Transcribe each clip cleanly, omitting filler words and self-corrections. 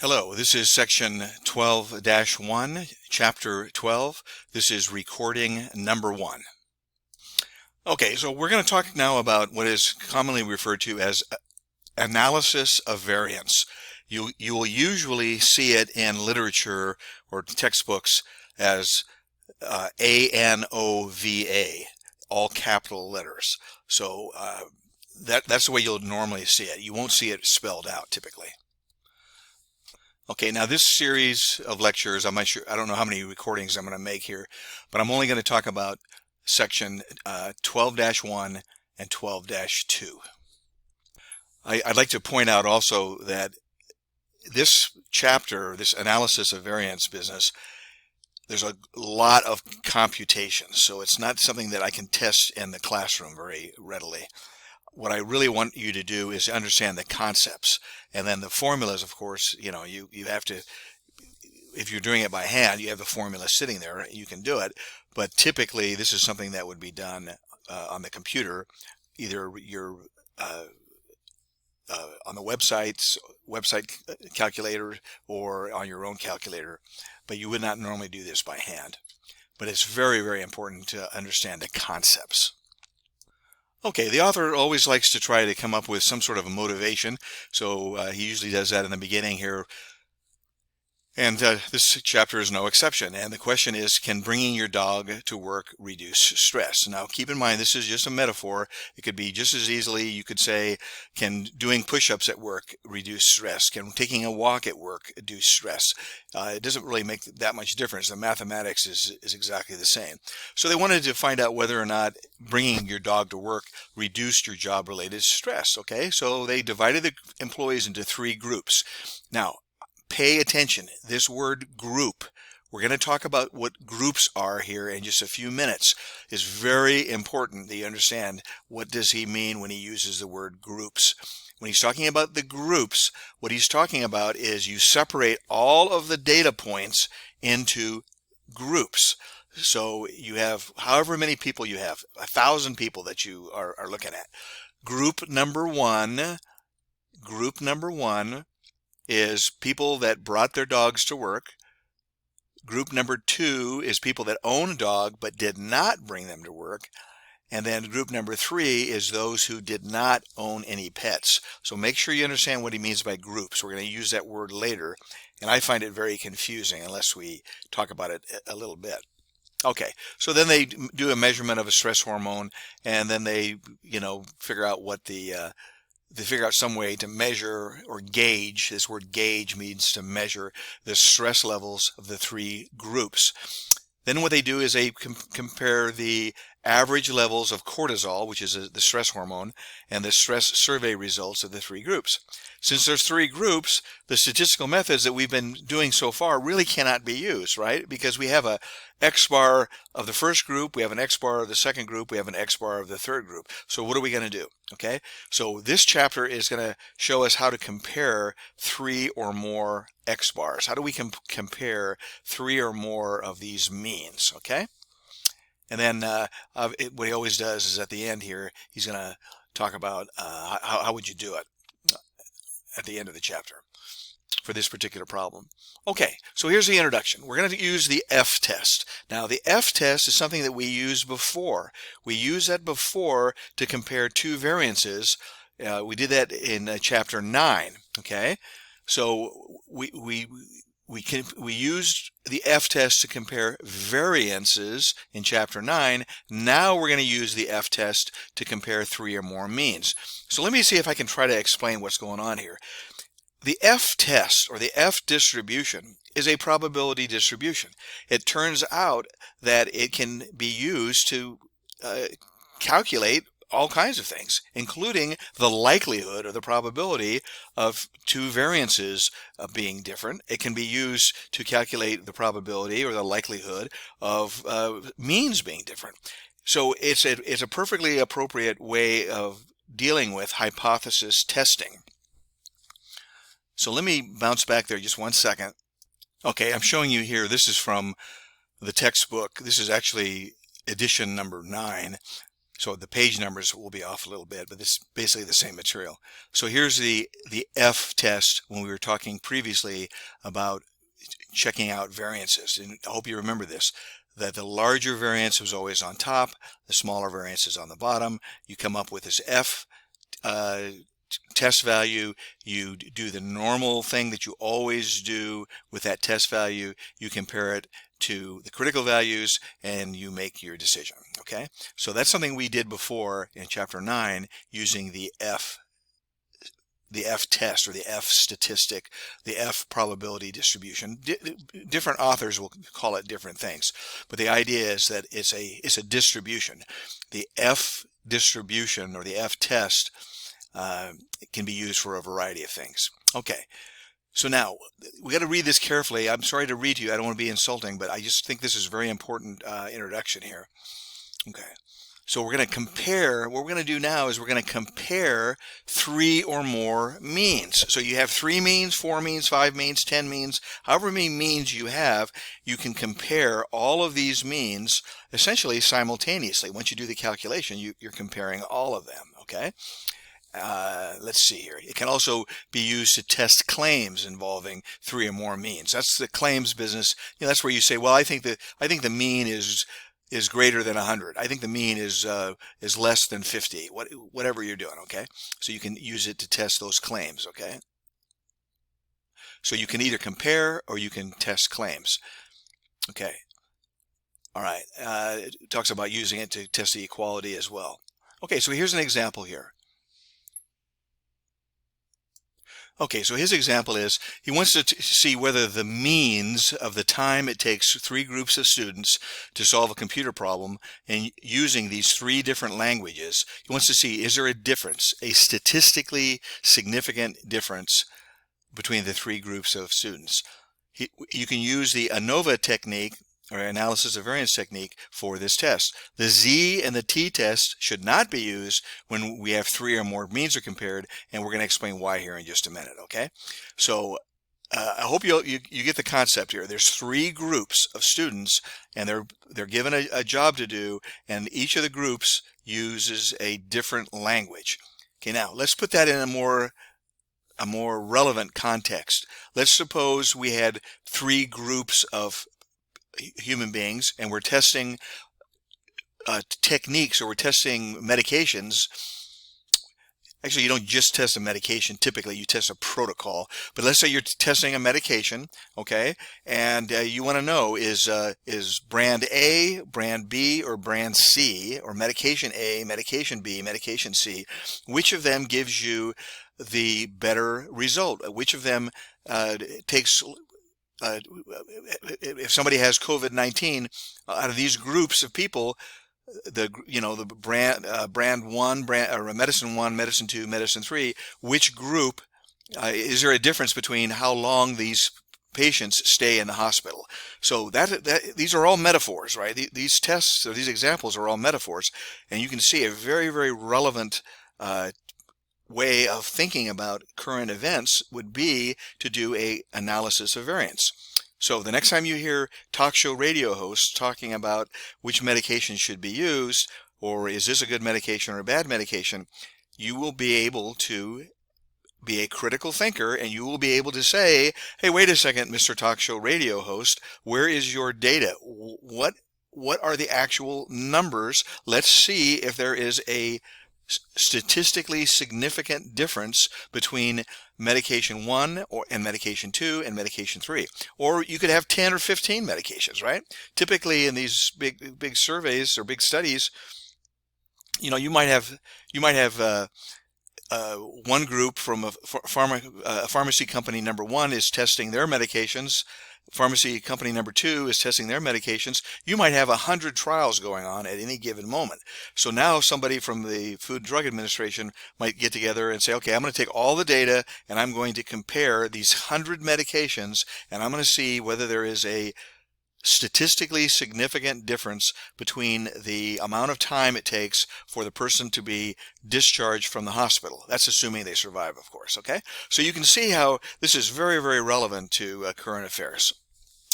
Hello, this is section 12-1, chapter 12. This is recording number 1. Okay, so we're going to talk now about what is commonly referred to as analysis of variance. You will usually see it in literature or textbooks as ANOVA, all capital letters. So that's the way you'll normally see it. You won't see it spelled out typically. Okay, now this series of lectures, I don't know how many recordings I'm going to make here, but I'm only going to talk about section 12-1 and 12-2. I'd like to point out also that this chapter, this analysis of variance business, there's a lot of computations, so it's not something that I can test in the classroom very readily. What I really want you to do is understand the concepts, and then the formulas, of course, you have to, if you're doing it by hand, you have the formula sitting there, you can do it, but typically this is something that would be done on the computer, either you're on the website calculator or on your own calculator, but you would not normally do this by hand. But it's very, very important to understand the concepts. Okay, the author always likes to try to come up with some sort of a motivation, so he usually does that in the beginning here. And this chapter is no exception. And the question is, can bringing your dog to work reduce stress? Now, keep in mind, this is just a metaphor. It could be just as easily, you could say, can doing push-ups at work reduce stress? Can taking a walk at work reduce stress? It doesn't really make that much difference. The mathematics is exactly the same. So they wanted to find out whether or not bringing your dog to work reduced your job-related stress. Okay, so they divided the employees into 3 groups. Now, pay attention. This word group, we're going to talk about what groups are here in just a few minutes. It's very important that you understand what does he mean when he uses the word groups. When he's talking about the groups, what he's talking about is you separate all of the data points into groups. So you have however many people you have, 1,000 people that you are looking at. Group number one is people that brought their dogs to work. Group number 2 is people that own a dog but did not bring them to work. And then group number 3 is those who did not own any pets. So make sure you understand what he means by groups. We're going to use that word later, and I find it very confusing unless we talk about it a little bit. Okay, so then they do a measurement of a stress hormone, and then they, figure out they figure out some way to measure or gauge. This word gauge means to measure the stress levels of the 3 groups. Then what they do is they compare the average levels of cortisol, which is the stress hormone, and the stress survey results of the 3 groups. Since there's 3 groups, the statistical methods that we've been doing so far really cannot be used, right? Because we have a X-bar of the first group, we have an X-bar of the second group, we have an X-bar of the third group. So what are we going to do? Okay, so this chapter is going to show us how to compare 3 or more X-bars. How do we compare 3 or more of these means? Okay, and then what he always does is at the end here, he's going to talk about how would you do it at the end of the chapter for this particular problem. Okay, so here's the introduction. We're going to use the F test. Now, the F test is something that we used before. We used that before to compare 2 variances. We did that in chapter 9. Okay, so we used the F test to compare variances in chapter 9. Now we're going to use the F test to compare 3 or more means. So let me see if I can try to explain what's going on here. The F test, or the F distribution, is a probability distribution. It turns out that it can be used to calculate all kinds of things, including the likelihood or the probability of 2 variances being different. It can be used to calculate the probability or the likelihood of means being different. So it's a perfectly appropriate way of dealing with hypothesis testing. So let me bounce back there just one second. Okay, I'm showing you here, this is from the textbook. This is actually edition number 9. So the page numbers will be off a little bit, but it's basically the same material. So here's the F test when we were talking previously about checking out variances. And I hope you remember this, that the larger variance was always on top, the smaller variance is on the bottom. You come up with this F test value. You do the normal thing that you always do with that test value. You compare it to the critical values and you make your decision. Okay, so that's something we did before in chapter 9 using the F test or the F statistic, the F probability distribution. Different authors will call it different things, but the idea is that it's a distribution. The F distribution or the F test can be used for a variety of things. Okay, so now we got to read this carefully. I'm sorry to read to you. I don't want to be insulting, but I just think this is a very important introduction here. Okay. So we're going to compare, what we're going to do now is we're going to compare 3 or more means. So you have 3 means, 4 means, 5 means, 10 means, however many means you have, you can compare all of these means essentially simultaneously. Once you do the calculation, you're comparing all of them, okay? Let's see here. It can also be used to test claims involving 3 or more means. That's the claims business. That's where you say, well, I think the mean is greater than 100. I think the mean is less than 50. Whatever you're doing, okay? So you can use it to test those claims, okay? So you can either compare or you can test claims, okay? All right. It talks about using it to test the equality as well. Okay, so here's an example here. Okay, so his example is he wants to see whether the means of the time it takes 3 groups of students to solve a computer problem and using these 3 different languages. He wants to see, is there a difference, a statistically significant difference between the 3 groups of students. You can use the ANOVA technique or analysis of variance technique for this test. The Z and the T test should not be used when we have 3 or more means are compared, and we're going to explain why here in just a minute, okay? So I hope you get the concept here. There's 3 groups of students, and they're given a job to do, and each of the groups uses a different language. Okay, now let's put that in a more relevant context. Let's suppose we had 3 groups of human beings, and we're testing techniques, or we're testing medications. Actually, you don't just test a medication. Typically, you test a protocol. But let's say you're testing a medication, okay, and you want to know, is brand A, brand B, or brand C, or medication A, medication B, medication C, which of them gives you the better result? Which of them takes if somebody has COVID-19, out of these groups of people, the brand 1, or medicine 1, medicine 2, medicine 3, which group is there a difference between how long these patients stay in the hospital? So these are all metaphors, right? These tests or these examples are all metaphors, and you can see a very, very relevant way of thinking about current events would be to do a analysis of variance. So the next time you hear talk show radio hosts talking about which medication should be used, or is this a good medication or a bad medication, you will be able to be a critical thinker, and you will be able to say, hey, wait a second, Mr. Talk Show Radio host, where is your data? What are the actual numbers? Let's see if there is a statistically significant difference between medication 1 and medication 2 and medication 3. Or you could have 10 or 15 medications, right? Typically in these big surveys or big studies, you might have one group from a pharmacy company number 1 is testing their medications. Pharmacy company number 2 is testing their medications. You might have 100 trials going on at any given moment. So now somebody from the Food and Drug Administration might get together and say, okay, I'm going to take all the data and I'm going to compare these 100 medications, and I'm going to see whether there is a statistically significant difference between the amount of time it takes for the person to be discharged from the hospital. That's assuming they survive, of course, okay? So you can see how this is very, very relevant to current affairs.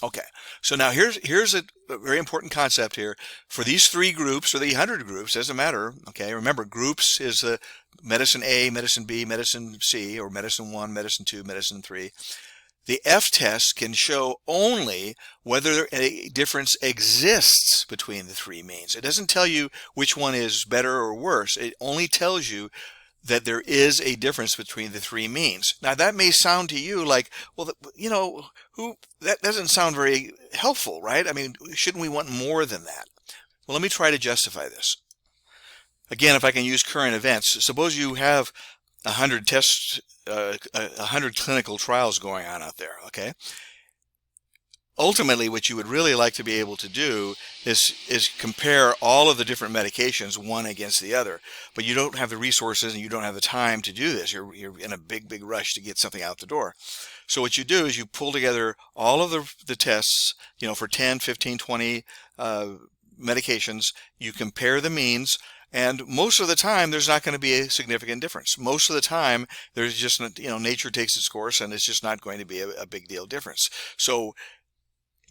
Okay, so now here's a very important concept here. For these three groups, or the 100 groups, doesn't matter. Okay, remember, groups is the medicine A, medicine B, medicine C, or medicine 1, medicine 2, medicine 3. The F-test can show only whether a difference exists between the three means. It doesn't tell you which one is better or worse. It only tells you that there is a difference between the three means. Now that may sound to you like, well, that doesn't sound very helpful, right? I mean, shouldn't we want more than that? Well, let me try to justify this. Again, if I can use current events, suppose you have 100 tests, 100 clinical trials going on out there, okay? Ultimately, what you would really like to be able to do is compare all of the different medications one against the other, but you don't have the resources and you don't have the time to do this. You're in a big rush to get something out the door. So what you do is you pull together all of the tests, for 10, 15, 20 medications. You compare the means, and most of the time there's not going to be a significant difference. Most of the time there's just, nature takes its course, and it's just not going to be a big deal difference. So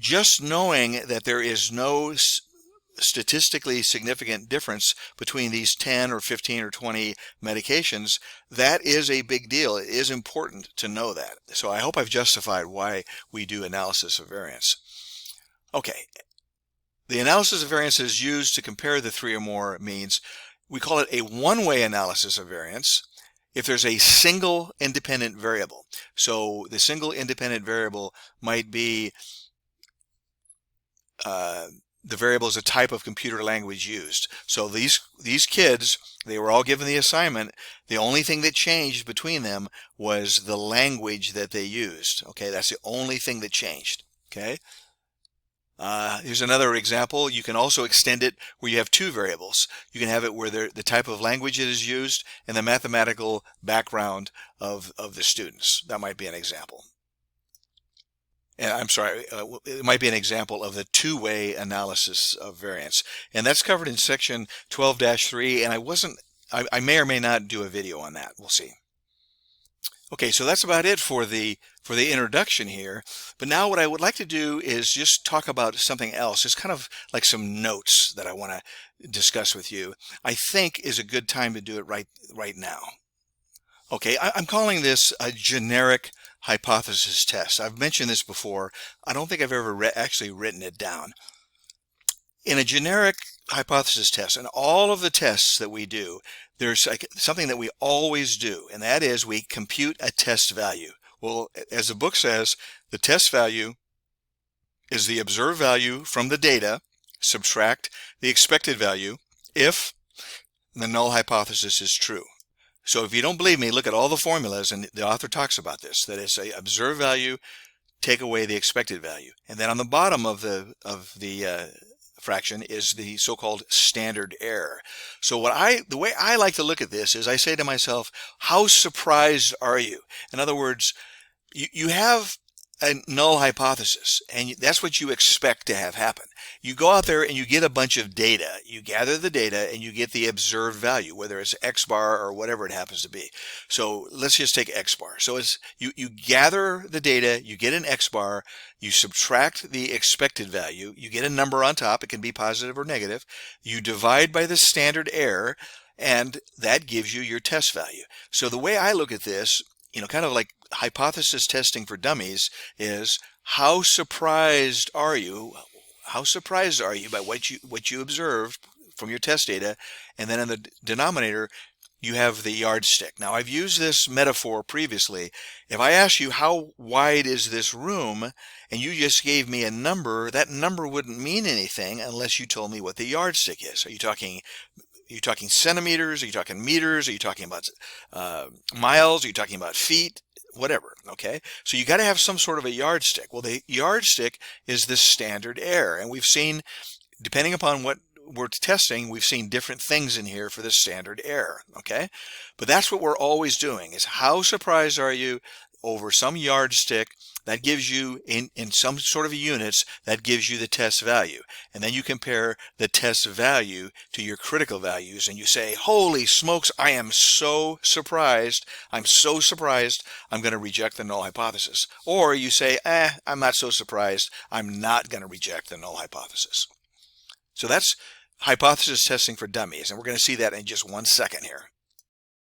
just knowing that there is no statistically significant difference between these 10 or 15 or 20 medications, that is a big deal. It is important to know that. So I hope I've justified why we do analysis of variance. Okay, the analysis of variance is used to compare the three or more means. We call it a one-way analysis of variance if there's a single independent variable. So the single independent variable might be the variable is a type of computer language used. So these kids, they were all given the assignment. The only thing that changed between them was the language that they used. Okay, that's the only thing that changed. Okay. Here's another example. You can also extend it where you have two variables. You can have it where the type of language it is used and the mathematical background of the students. That might be an example. I'm sorry, it might be an example of the two-way analysis of variance. And that's covered in section 12-3, and I may or may not do a video on that. We'll see. Okay, so that's about it for the introduction here. But now what I would like to do is just talk about something else. It's kind of like some notes that I want to discuss with you. I think is a good time to do it right now. Okay, I'm calling this a generic hypothesis test. I've mentioned this before. I don't think I've ever actually written it down. In a generic hypothesis test, and all of the tests that we do, there's something that we always do, and that is we compute a test value. Well, as the book says, the test value is the observed value from the data, subtract the expected value if the null hypothesis is true. So if you don't believe me, look at all the formulas, and the author talks about this. That is, a observed value, take away the expected value. And then on the bottom of the fraction is the so-called standard error. So the way I like to look at this is I say to myself, how surprised are you? In other words, you have a null hypothesis, and that's what you expect to have happen. You go out there and you get a bunch of data. You gather the data and you get the observed value, whether it's X bar or whatever it happens to be. So let's just take X bar. So it's you gather the data, you get an X bar, you subtract the expected value, you get a number on top. It can be positive or negative. You divide by the standard error, and that gives you your test value. So the way I look at this, kind of like hypothesis testing for dummies, is how surprised are you? How surprised are you by what you observed from your test data? And then in the denominator, you have the yardstick. Now, I've used this metaphor previously. If I ask you how wide is this room, and you just gave me a number, that number wouldn't mean anything unless you told me what the yardstick is. Are you talking centimeters? Are you talking meters? Are you talking about miles? Are you talking about feet? Whatever, okay? So you got to have some sort of a yardstick. Well, the yardstick is the standard error, and we've seen, depending upon what we're testing, we've seen different things in here for the standard error, okay? But that's what we're always doing, is how surprised are you over some yardstick That gives you, in some sort of units, that gives you the test value. And then you compare the test value to your critical values, and you say, holy smokes, I am so surprised. I'm so surprised, I'm going to reject the null hypothesis. Or you say, I'm not so surprised, I'm not going to reject the null hypothesis. So that's hypothesis testing for dummies, and we're going to see that in just 1 second here.